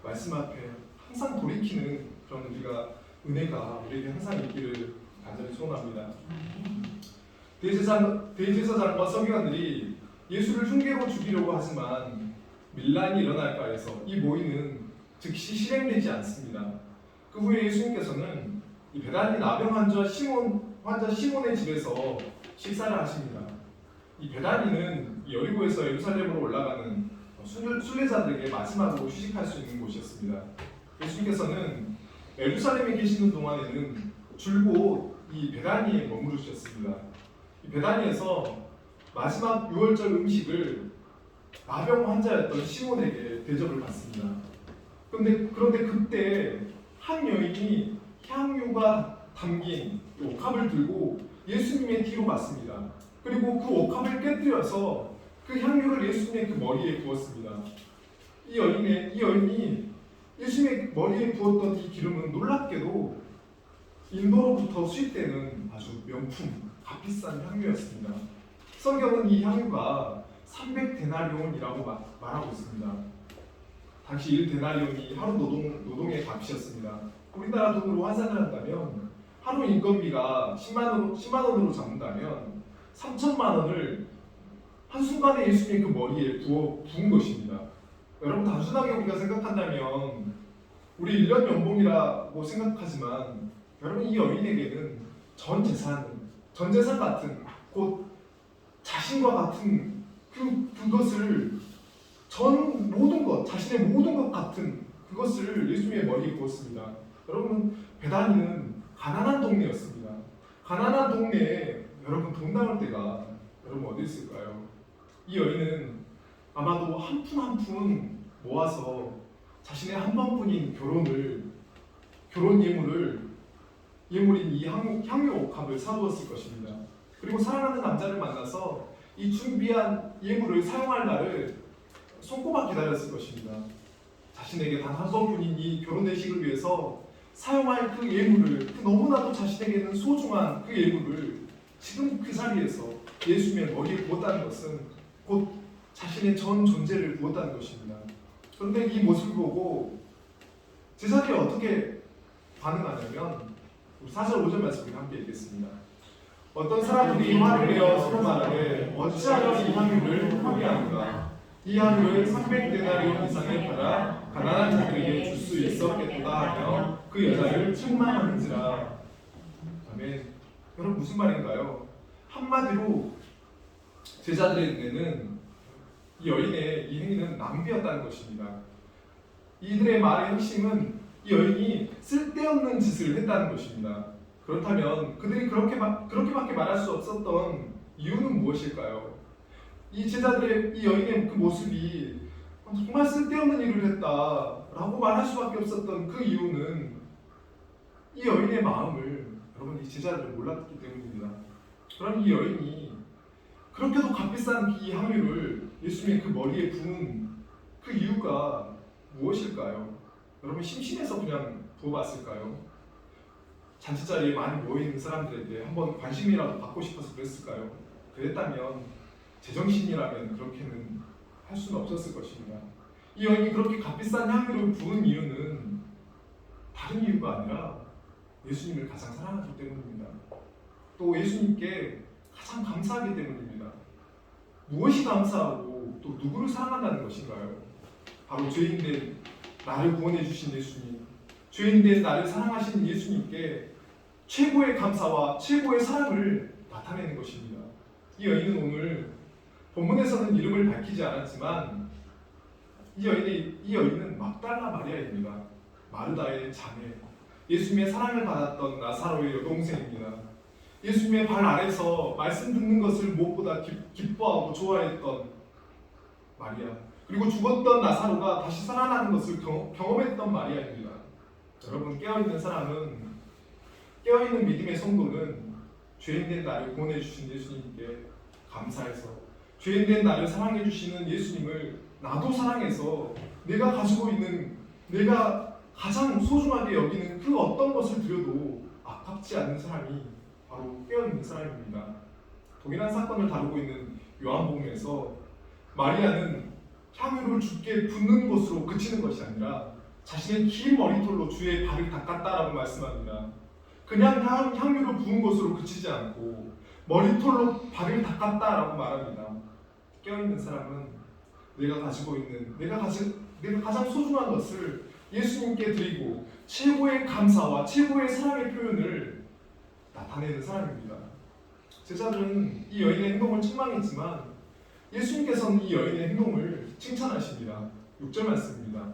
말씀 앞에 항상 돌이키는 그런 은혜가 우리에게 항상 있기를 간절히 소원합니다. 대제사장과 서기관들이 예수를 흉계로 죽이려고 하지만 밀란이 일어날까 해서 이 모의는 즉시 실행되지 않습니다. 그 후에 예수님께서는 이 베다니 나병 환자 시몬의 집에서 식사를 하십니다. 이 베다니는 여리고에서 예루살렘으로 올라가는 순례자들에게 마지막으로 휴식할 수 있는 곳이었습니다. 예수님께서는 예루살렘에 계시는 동안에는 줄곧 이 베다니에 머무르셨습니다. 이 베다니에서 마지막 6월절 음식을 나병 환자였던 시몬에게 대접을 받습니다. 그런데 그때 한 여인이 향유가 담긴 옥합을 들고 예수님의 뒤로 갔습니다. 그리고 그 옥합을 깨뜨려서 그 향유를 예수님의 그 머리에 부었습니다. 이 여인이 예수님의 머리에 부었던 이 기름은 놀랍게도 인도로부터 수입되는 아주 명품, 값비싼 향유였습니다. 성경은 이 향유가 300데나리온이라고 말하고 있습니다. 당시 1데나리온이 하루 노동의 값이었습니다. 우리나라 돈으로 환산을 한다면 하루 인건비가 10만 원으로 잡는다면 3천만 원을 한순간에 예수님의 그 머리에 부은 것입니다. 여러분, 단순하게 우리가 생각한다면 우리 1년 연봉이라고 생각하지만 여러분, 이 여인에게는 전 재산 같은, 곧 자신과 같은 그것을 자신의 모든 것 같은 그것을 예수님의 머리에 부었습니다. 여러분, 베다니는 가난한 동네였습니다. 가난한 동네에 여러분 돈 나올 때가 여러분 어디 있을까요? 이 여인은 아마도 한 푼 한 푼 모아서 자신의 한 번뿐인 결혼 예물인 이 향유 옥합을 사두었을 것입니다. 그리고 사랑하는 남자를 만나서 이 준비한 예물을 사용할 날을 손꼽아 기다렸을 것입니다. 자신에게 단 한 번뿐인 이 결혼 대식을 위해서 사용할 그 예물을, 그 너무나도 자신에게는 소중한 그 예물을 지금 그 자리에서 예수님의 머리에 부었다는 것은 곧 자신의 전 존재를 부었다는 것입니다. 그런데 이 모습을 보고 제자들이 어떻게 반응하냐면 4절 5절 말씀을 함께 읽겠습니다. 어떤 사람들이 화를 내어 서로 말하되 어찌하여 이 향유를 허비하는가? 이 향유를 300데나리온 이상에 팔아 가난한 자들에게 줄 수 있었겠도다 하며 그 여자를 책망하는지라. 아멘. 여러분, 무슨 말인가요? 한마디로 제자들의 눈에는 이 여인의 이 행위는 낭비였다는 것입니다. 이들의 말의 핵심은 이 여인이 쓸데없는 짓을 했다는 것입니다. 그렇다면 그들이 그렇게밖에 말할 수 없었던 이유는 무엇일까요? 이 제자들의 이 여인의 그 모습이 정말 쓸데없는 일을 했다라고 말할 수밖에 없었던 그 이유는 이 여인의 마음을 여러분, 이 제자들은 몰랐기 때문입니다. 그럼 이 여인이 그렇게도 값비싼 이 향유를 예수님의 그 머리에 부은 그 이유가 무엇일까요? 여러분, 심심해서 그냥 부어봤을까요? 잔치자리에 많이 모여있는 사람들에게 한번 관심이라도 받고 싶어서 그랬을까요? 그랬다면 제정신이라면 그렇게는 할 수는 없었을 것입니다. 이 여인이 그렇게 값비싼 향유를 부은 이유는 다른 이유가 아니라 예수님을 가장 사랑하기 때문입니다. 또 예수님께 가장 감사하기 때문입니다. 무엇이 감사하고 또 누구를 사랑한다는 것인가요? 바로 죄인된 나를 구원해 주신 예수님, 죄인된 나를 사랑하신 예수님께 최고의 감사와 최고의 사랑을 나타내는 것입니다. 이 여인은 오늘 본문에서는 이름을 밝히지 않았지만 이 여인은 막달라 마리아입니다. 마르다의 자매, 예수님의 사랑을 받았던 나사로의 여동생입니다. 예수님의 발 아래서 말씀 듣는 것을 무엇보다 기뻐하고 좋아했던 마리아, 그리고 죽었던 나사로가 다시 살아나는 것을 경험했던 마리아입니다. 여러분, 깨어있는 믿음의 성도는 죄인된 나를 구원해 주신 예수님께 감사해서, 죄인된 나를 사랑해 주시는 예수님을 나도 사랑해서 내가 가지고 있는, 내가 가장 소중하게 여기는 그 어떤 것을 드려도 아깝지 않는 사람이 바로 깨어있는 사람입니다. 동일한 사건을 다루고 있는 요한복음에서 마리아는 향유를 주께 붓는 것으로 그치는 것이 아니라 자신의 긴 머리털로 주의 발을 닦았다라고 말씀합니다. 그냥 향유를 부은 것으로 그치지 않고 머리털로 발을 닦았다라고 말합니다. 깨어있는 사람은 내가 가지고 있는, 내가 가장 소중한 것을 예수님께 드리고 최고의 감사와 최고의 사랑의 표현을 나타내는 사람입니다. 제자들은 이 여인의 행동을 책망했지만 예수님께서는 이 여인의 행동을 칭찬하십니다. 6절 말씀입니다.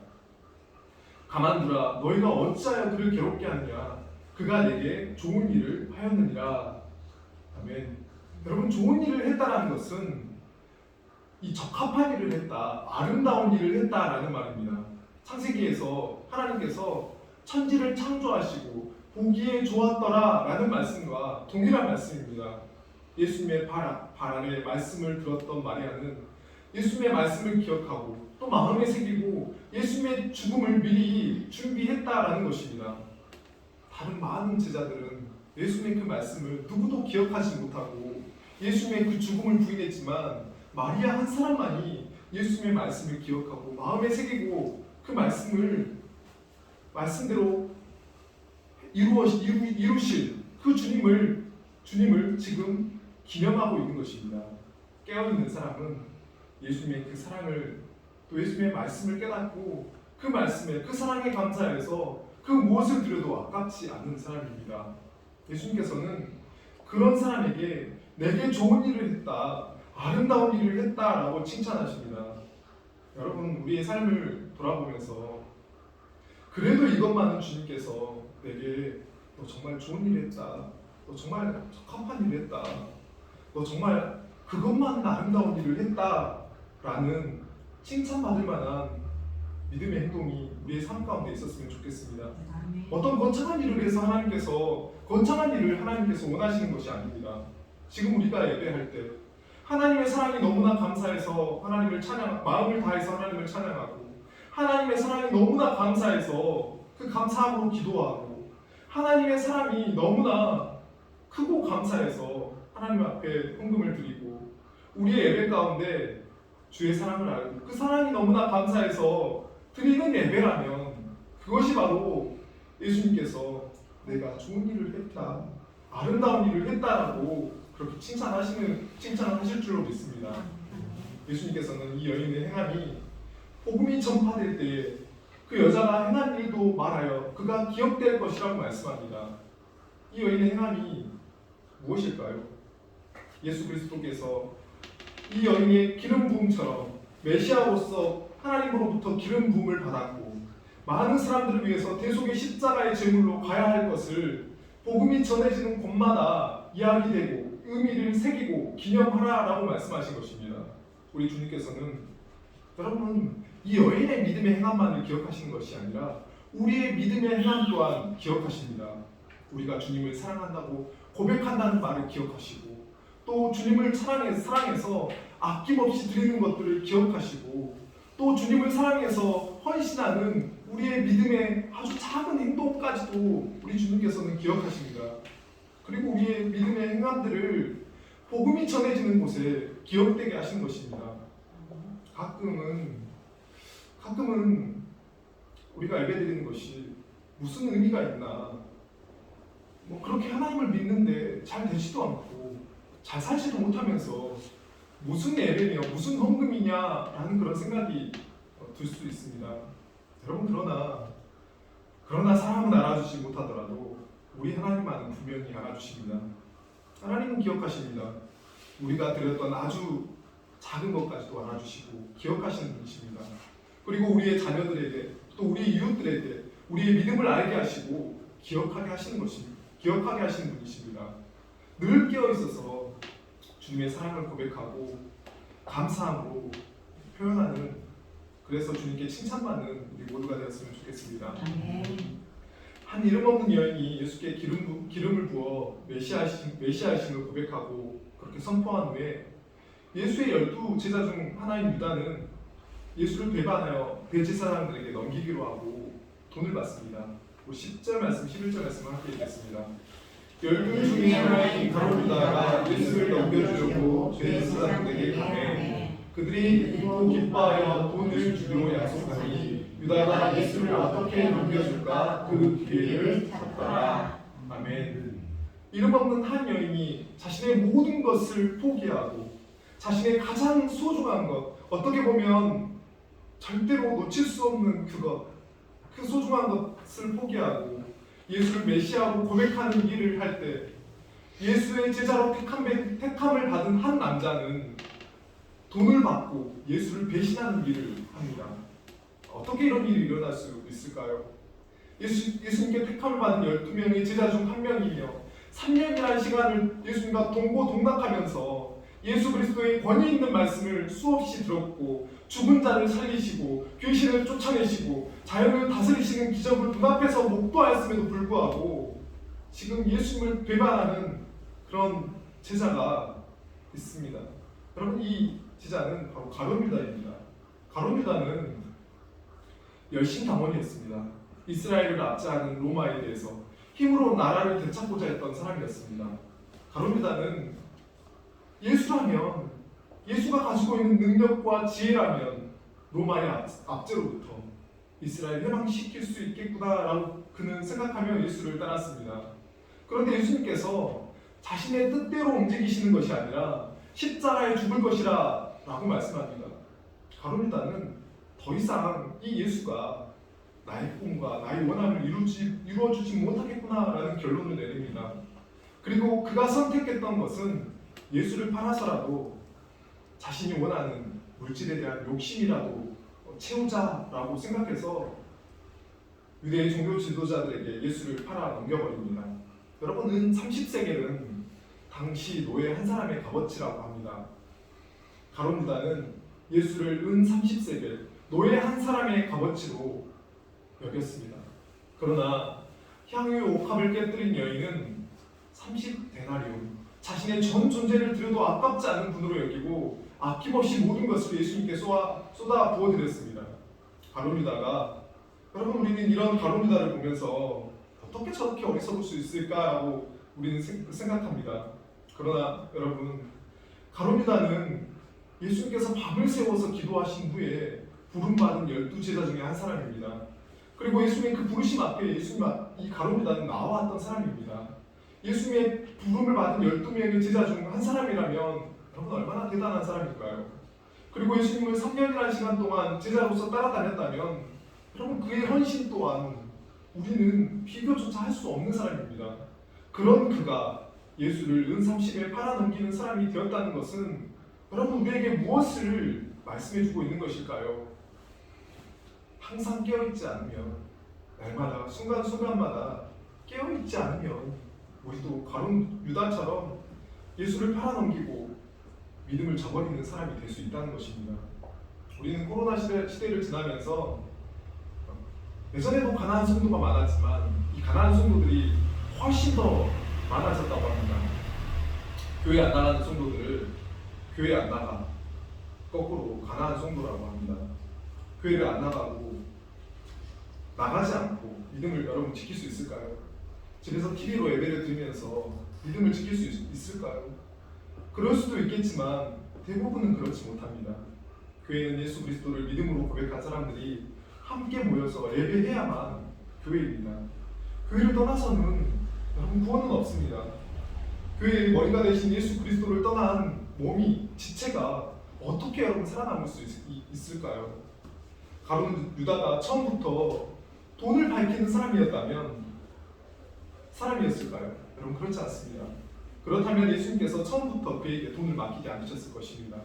가만두라, 너희가 어찌하여 그를 괴롭게 하느냐? 그가 내게 좋은 일을 하였느니라. 아멘. 여러분, 좋은 일을 했다라는 것은 이 적합한 일을 했다, 아름다운 일을 했다라는 말입니다. 창세기에서 하나님께서 천지를 창조하시고 보기에 좋았더라 라는 말씀과 동일한 말씀입니다. 예수님의 발 아래 말씀을 들었던 마리아는 예수님의 말씀을 기억하고 또 마음에 새기고 예수님의 죽음을 미리 준비했다라는 것입니다. 다른 많은 제자들은 예수님의 그 말씀을 누구도 기억하지 못하고 예수님의 그 죽음을 부인했지만 마리아 한 사람만이 예수님의 말씀을 기억하고 마음에 새기고 그 말씀대로 이루실 그 주님을 지금 기념하고 있는 것입니다. 깨어있는 사람은 예수님의 그 사랑을 또 예수님의 말씀을 깨닫고 그 말씀에 그 사랑에 감사해서 그 무엇을 드려도 아깝지 않는 사람입니다. 예수님께서는 그런 사람에게 내게 좋은 일을 했다, 아름다운 일을 했다라고 칭찬하십니다. 여러분, 우리의 삶을 돌아보면서 그래도 이것만은 주님께서 내게 너 정말 좋은 일 했다, 너 정말 적합한 일을 했다, 너 정말 그것만은 아름다운 일을 했다라는 칭찬받을 만한 믿음의 행동이 우리의 삶 가운데 있었으면 좋겠습니다. 어떤 거창한 일을 해서 거창한 일을 하나님께서 원하시는 것이 아닙니다. 지금 우리가 예배할 때 하나님의 사랑이 너무나 감사해서 마음을 다해서 하나님을 찬양하고 하나님의 사랑이 너무나 감사해서 그 감사함으로 기도하고 하나님의 사랑이 너무나 크고 감사해서 하나님 앞에 헌금을 드리고 우리의 예배 가운데 주의 사랑을 알고 그 사랑이 너무나 감사해서 드리는 예배라면 그것이 바로 예수님께서 내가 좋은 일을 했다, 아름다운 일을 했다라고 그렇게 칭찬을 하실 줄로 믿습니다. 예수님께서는 이 여인의 행함이 복음이 전파될 때에 그 여자가 행한 일도 말하여 그가 기억될 것이라고 말씀합니다. 이 여인의 행함이 무엇일까요? 예수 그리스도께서 이 여인의 기름 부음처럼 메시아로서 하나님으로부터 기름 부음을 받았고 많은 사람들을 위해서 대속의 십자가의 제물로 가야 할 것을 복음이 전해지는 곳마다 이야기되고 의미를 새기고 기념하라라고 말씀하신 것입니다. 우리 주님께서는 여러분 이 여인의 믿음의 행함만을 기억하시는 것이 아니라 우리의 믿음의 행함 또한 기억하십니다. 우리가 주님을 사랑한다고 고백한다는 말을 기억하시고 또 주님을 사랑해서 아낌없이 드리는 것들을 기억하시고 또 주님을 사랑해서 헌신하는 우리의 믿음의 아주 작은 행동까지도 우리 주님께서는 기억하십니다. 그리고 우리의 믿음의 행함들을 복음이 전해지는 곳에 기억되게 하시는 것입니다. 가끔은 우리가 예배드리는 것이 무슨 의미가 있나, 그렇게 하나님을 믿는데 잘 되지도 않고 잘 살지도 못하면서 무슨 예배냐, 무슨 헌금이냐라는 그런 생각이 들 수 있습니다. 여러분 그러나 사람은 알아주지 못하더라도 우리 하나님만은 분명히 알아주십니다. 하나님은 기억하십니다. 우리가 드렸던 아주 작은 것까지도 알아주시고 기억하시는 분이십니다. 그리고 우리의 자녀들에게 또 우리 이웃들에게 우리의 믿음을 알게 하시고 기억하게 하시는 분이십니다. 늘 깨어 있어서 주님의 사랑을 고백하고 감사함으로 표현하는, 그래서 주님께 칭찬받는 우리 모두가 되었으면 좋겠습니다. 한 이름 없는 여인이 예수께 기름을 부어 메시아이심을 고백하고 그렇게 선포한 후에 예수의 12 제자 중 하나인 유다는 예수를 배반하여 대제사장들에게 넘기기로 하고 돈을 받습니다. 10절 말씀, 11절 말씀을 함께 읽겠습니다. 12 중에 하나인 가룟 유다가 예수를 넘겨주려고 대제사장들에게 가매 그들이 듣고 기뻐하여 돈을 주기로 약속하니 유다가 예수를 어떻게 넘겨줄까 그 기회를 잡더라. 아멘. 이름 없는 한 여인이 자신의 모든 것을 포기하고 자신의 가장 소중한 것, 어떻게 보면 절대로 놓칠 수 없는 그 소중한 것을 포기하고 예수를 메시아로 고백하는 일을 할 때 예수의 제자로 택함을 받은 한 남자는 돈을 받고 예수를 배신하는 일을 합니다. 어떻게 이런 일이 일어날 수 있을까요? 예수님께 택함을 받은 12명의 제자 중 한 명이며 3년이라는 시간을 예수님과 동고동락하면서 예수 그리스도의 권위 있는 말씀을 수없이 들었고 죽은 자를 살리시고 귀신을 쫓아내시고 자연을 다스리시는 기적을 눈앞에서 목도하였음에도 불구하고 지금 예수님을 배반하는 그런 제자가 있습니다. 여러분, 이 제자는 바로 가룟 유다입니다. 가룟 유다는 열심당원이었습니다. 이스라엘을 압제하는 로마에 대해서 힘으로 나라를 되찾고자 했던 사람이었습니다. 가룟 유다는 예수라면, 예수가 가지고 있는 능력과 지혜라면 로마의 압제로부터 이스라엘 해방시킬 수 있겠구나라고 그는 생각하며 예수를 따랐습니다. 그런데 예수님께서 자신의 뜻대로 움직이시는 것이 아니라 십자가에 죽을 것이라 라고 말씀합니다. 가룟 유다는 더 이상 이 예수가 나의 꿈과 나의 원함을 이루어주지 못하겠구나라는 결론을 내립니다. 그리고 그가 선택했던 것은 예수를 팔아서라도 자신이 원하는 물질에 대한 욕심이라도 채우자라고 생각해서 유대의 종교 지도자들에게 예수를 팔아 넘겨버립니다. 여러분, 은 30세겔은 당시 노예 한 사람의 값어치라고 합니다. 가룟 유다는 예수를 은 30세겔, 노예 한 사람의 값어치로 여겼습니다. 그러나 향유 옥합을 깨뜨린 여인은 30데나리온, 자신의 전 존재를 들여도 아깝지 않은 분으로 여기고 아낌없이 모든 것을 예수님께 쏟아 부어드렸습니다. 가룟 유다가, 여러분, 우리는 이런 가룟 유다를 보면서 어떻게 저렇게 어리석을 수 있을까라고 우리는 생각합니다. 그러나 여러분, 가룟 유다는 예수님께서 밤을 새워서 기도하신 후에 부름받은 12제자 중에 한 사람입니다. 그리고 예수님의 그 부르심 앞에 이 가룟 유다는 나와왔던 사람입니다. 예수님의 부름을 받은 12명의 제자 중 한 사람이라면 여러분, 얼마나 대단한 사람일까요? 그리고 예수님을 3년이라는 시간 동안 제자로서 따라다녔다면 여러분, 그의 헌신 또한 우리는 비교조차 할 수 없는 사람입니다. 그런 그가 예수를 은 30에 팔아넘기는 사람이 되었다는 것은 여러분, 우리에게 무엇을 말씀해주고 있는 것일까요? 항상 깨어있지 않으면, 날마다 순간순간마다 깨어있지 않으면 우리도 가룟 유다처럼 예수를 팔아넘기고 믿음을 저버리는 사람이 될 수 있다는 것입니다. 우리는 코로나 시대를 지나면서 예전에도 가난한 성도가 많았지만 이 가난한 성도들이 훨씬 더 많아졌다고 합니다. 교회 안 나가는 성도들을 교회 안 나가, 거꾸로 가난한 성도라고 합니다. 교회를 안 나가고 나가지 않고 믿음을 여러분 지킬 수 있을까요? 집에서 TV로 예배를 드리면서 믿음을 지킬 수 있을까요? 그럴 수도 있겠지만 대부분은 그렇지 못합니다. 교회는 예수 그리스도를 믿음으로 고백한 사람들이 함께 모여서 예배해야만 교회입니다. 교회를 떠나서는 여러분 구원은 없습니다. 교회의 머리가 되신 예수 그리스도를 떠난 몸이, 지체가 어떻게 여러분 살아남을 수 있을까요? 가룟 유다가 처음부터 돈을 밝히는 사람이었을까요? 여러분, 그렇지 않습니다. 그렇다면 예수님께서 처음부터 그에게 돈을 맡기지 않으셨을 것입니다.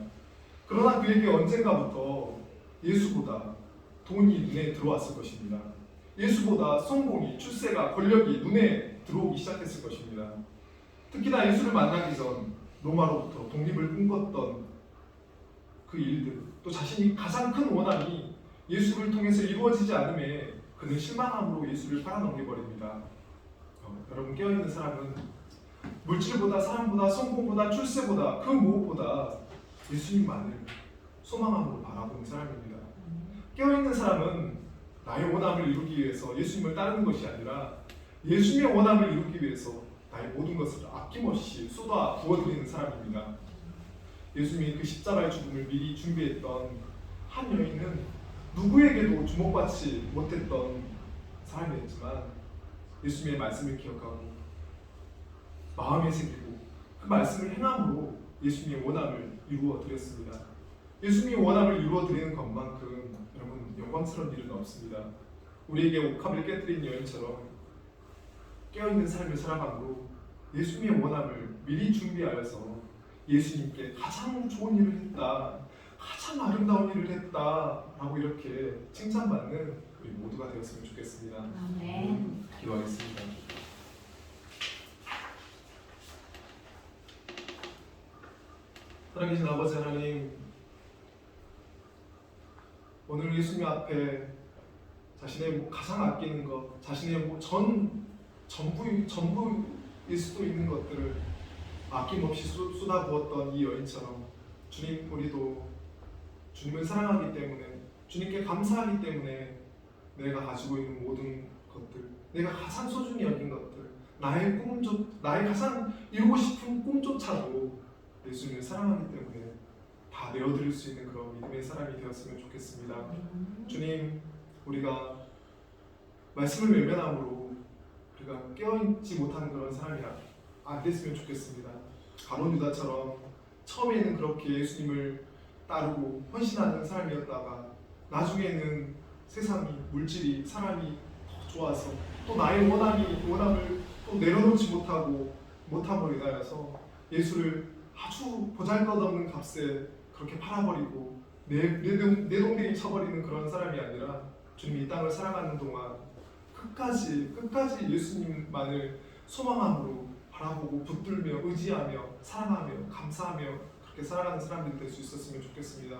그러나 그에게 언젠가부터 예수보다 돈이 눈에 들어왔을 것입니다. 예수보다 성공이, 출세가, 권력이 눈에 들어오기 시작했을 것입니다. 특히나 예수를 만나기 전 로마로부터 독립을 꿈꿨던 그 일들, 또 자신이 가장 큰 원함이 예수를 통해서 이루어지지 않음에 그는 실망함으로 예수를 팔아넘겨버립니다. 여러분, 깨어있는 사람은 물질보다, 사람보다, 성공보다, 출세보다, 그 무엇보다 예수님만을 소망함으로 바라보는 사람입니다. 깨어있는 사람은 나의 원함을 이루기 위해서 예수님을 따르는 것이 아니라 예수님의 원함을 이루기 위해서 나의 모든 것을 아낌없이 쏟아 부어드리는 사람입니다. 예수님이 그 십자가의 죽음을 미리 준비했던 한 여인은 누구에게도 주목받지 못했던 사람이었지만 예수님의 말씀을 기억하고 마음에 새기고 그 말씀을 행함으로 예수님의 원함을 이루어 드렸습니다. 예수님의 원함을 이루어 드리는 것만큼 여러분 영광스러운 일은 없습니다. 우리에게 옥합을 깨뜨린 여인처럼 깨어있는 삶을 살아감으로 예수님의 원함을 미리 준비하여서 예수님께 가장 좋은 일을 했다, 가장 아름다운 일을 했다라고 이렇게 칭찬받는 우리 모두가 되었으면 좋겠습니다. 아멘. 기도하겠습니다. 살아계신 아버지 하나님, 오늘 예수님 앞에 자신의 가장 아끼는 것, 자신의 전 전부일 수도 있는 것들을 아낌없이 쏟아부었던 이 여인처럼 주님, 우리도 주님을 사랑하기 때문에, 주님께 감사하기 때문에 내가 가지고 있는 모든 것들, 내가 가장 소중히 여긴 것들, 나의 가장 이루고 싶은 꿈조차도 예수님을 사랑하기 때문에 다 내어드릴 수 있는 그런 믿음의 사람이 되었으면 좋겠습니다. 주님, 우리가 말씀을 외면함으로 우리가 깨어있지 못하는 그런 사람이 안 됐으면 좋겠습니다. 가룟 유다처럼 처음에는 그렇게 예수님을 따르고 헌신하는 사람이었다가 나중에는 세상이, 물질이, 사람이 더 좋아서 또 나의 원함을 또 내려놓지 못함으로 인하여서 예수를 아주 보잘것없는 값에 그렇게 팔아버리고 내 동댕이 쳐버리는 그런 사람이 아니라 주님 이 땅을 살아가는 동안 끝까지 예수님만을 소망함으로 바라보고 붙들며 의지하며 사랑하며 감사하며 그렇게 살아가는 사람들이 될 수 있었으면 좋겠습니다.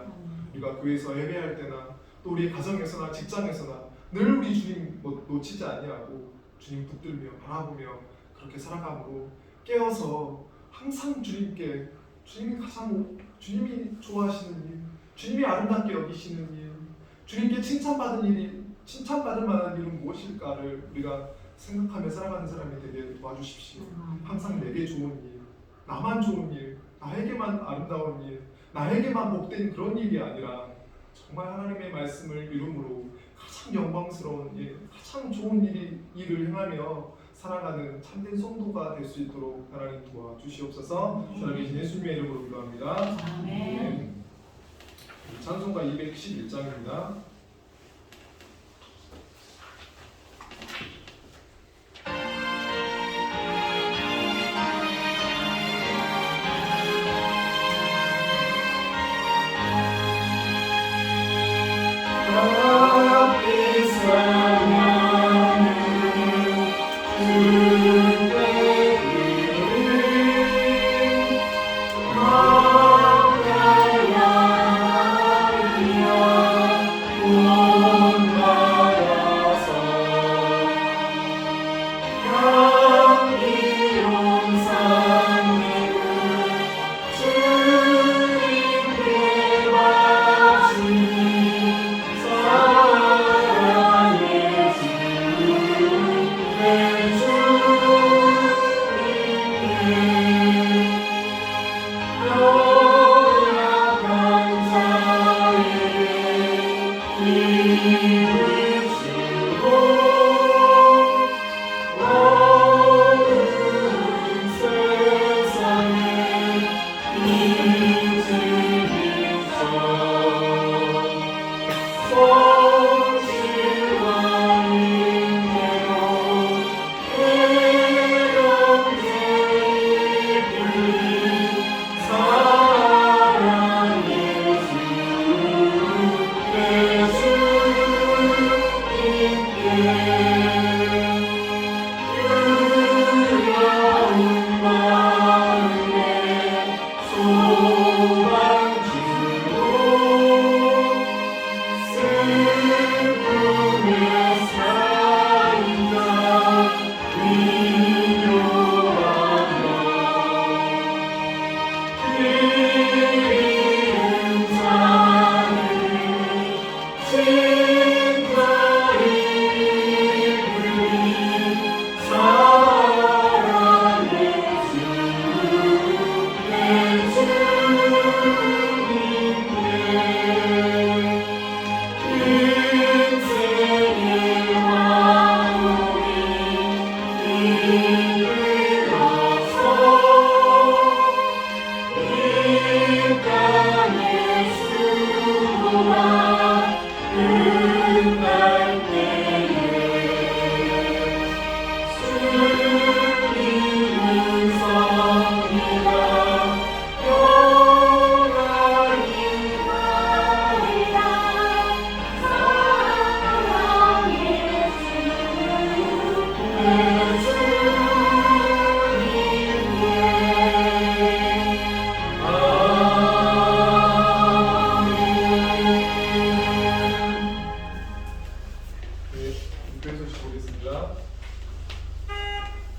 우리가 교회에서 예배할 때나 또 우리 가정에서나 직장에서나 늘 우리 주님 놓치지 아니하고 주님 붙들며 바라보며 그렇게 살아감으로 깨어서 항상 주님이 좋아하시는 일, 주님이 아름답게 여기시는 일, 주님께 칭찬받을 만한 일은 무엇일까를 우리가 생각하며 살아가는 사람이 되게 도와주십시오. 항상 내게 좋은 일, 나만 좋은 일, 나에게만 아름다운 일, 나에게만 복된 그런 일이 아니라 정말 하나님의 말씀을 이름으로 가장 영광스러운 일, 가장 좋은 일을 행하며 살아가는 참된 성도가 될 수 있도록 하나님 도와주시옵소서. 살아계신 예수님의 이름으로 기도합니다. 아멘. 찬송가 211장입니다.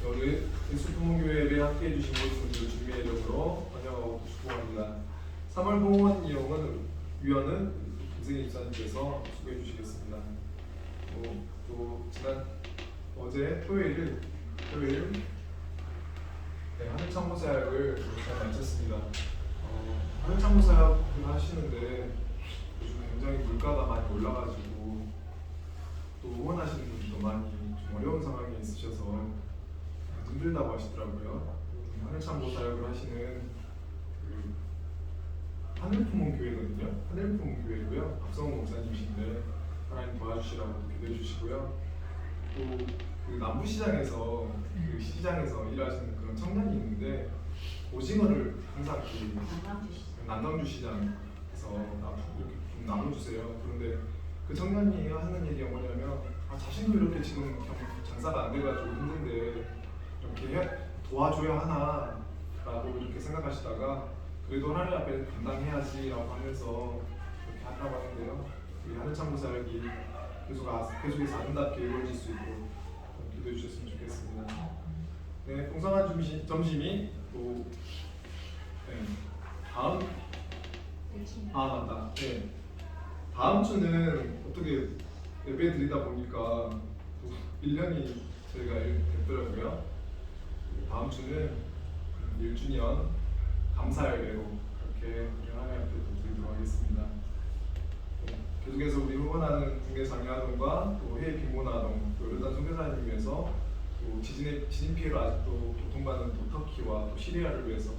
여기 예수부모교회에 함께해 주신 모든 분들 주님의 이름으로 환영하고 축복합니다. 3월 봉헌 위원은 김승희 집사님께서 소개해 주시겠습니다. 또 지난 어제 토요일 하늘창고 사역을 잘 마쳤습니다. 하늘창고 사역을 하시는데 요즘 굉장히 물가가 많이 올라가지고 또 후원하시는 분들도 많이 좀 어려운 상황에 있으셔서 힘들다고 하시더라고요. 하늘창고 사역을 하시는 하늘품문교회거든요. 하늘품문교회고요. 박성호 목사님이신데 하나님 도와주시라고 기도해 주시고요. 또 그 남부시장에서 그 시장에서 일하시는 그런 청년이 있는데 오징어를 항상 남강주 시장에서 이렇게 좀 나눠주세요. 그런데 그 청년이 하는 얘기가 뭐냐면 자신도 이렇게 지금 장사가 안 돼가지고 힘든데 이렇게 도와줘야 하나라고 이렇게 생각하시다가 그래도 하나님 앞에 감당해야지라고 하면서 이렇게 한다고 하는데요. 우리 하늘창고 사역이 계속해서 아름답게 이루어질 수 있도록 기도해 주셨으면 좋겠습니다. 네, 풍성한 점심이 또 다음 맞다. 네, 다음 주는 어떻게 예배 드리다 보니까 1년이 저희가 됐더라고요. 다음 주는 1주년 감사 예배로 이렇게 하나님 앞에 드리도록 하겠습니다. 계속해서 우리 후원하는 국내 장애아동과 또 해외 빈곤아동, 또 요르단 선교사님 위해서 또 지진 피해로 아직도 고통받는 또 터키와 또 시리아를 위해서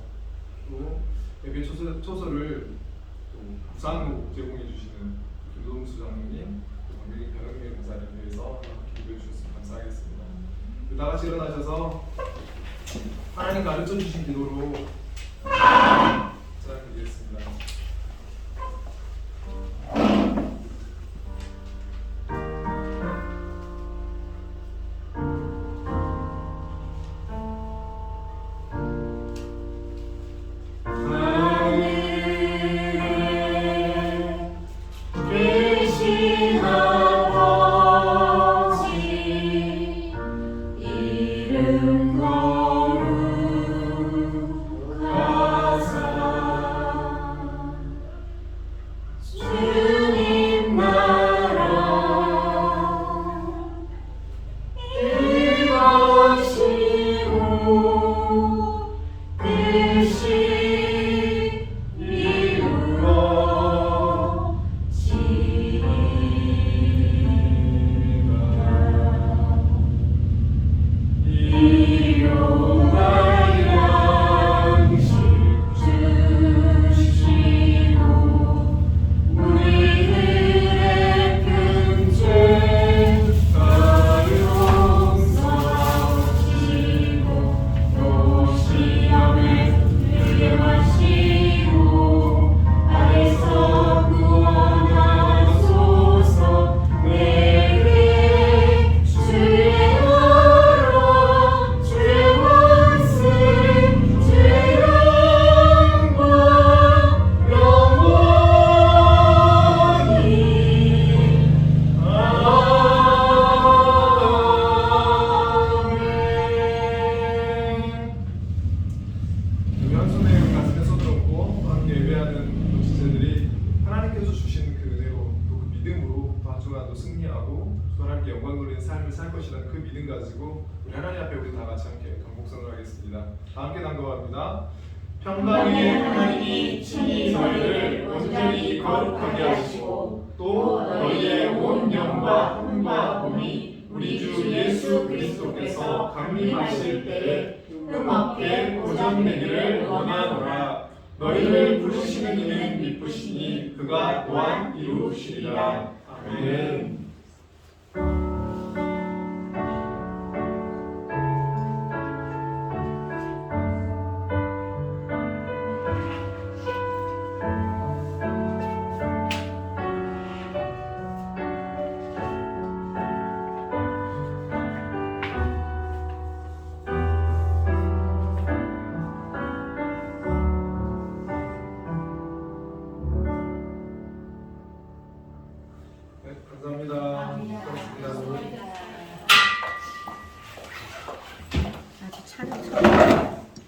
또 예배 초소를 또 부산으로 제공해 주시는 김동수 장로님, 또 박민희 변영민 목사님 위해서 기도해 주셨으면 감사하겠습니다. 다 같이 일어나셔서 하나님 가르쳐 주신 기도로 드리겠습니다. 평강의 하나님이 친히 너희를 온전히 거룩하게 하시고 또 너희의 온 영과 혼과 몸이 우리 주 예수 그리스도께서 강림하실 때에 흠없게 고정되기를 원하노라. 너희를 부르시는 이는 미쁘시니 그가 또한 이루시리라. 아멘.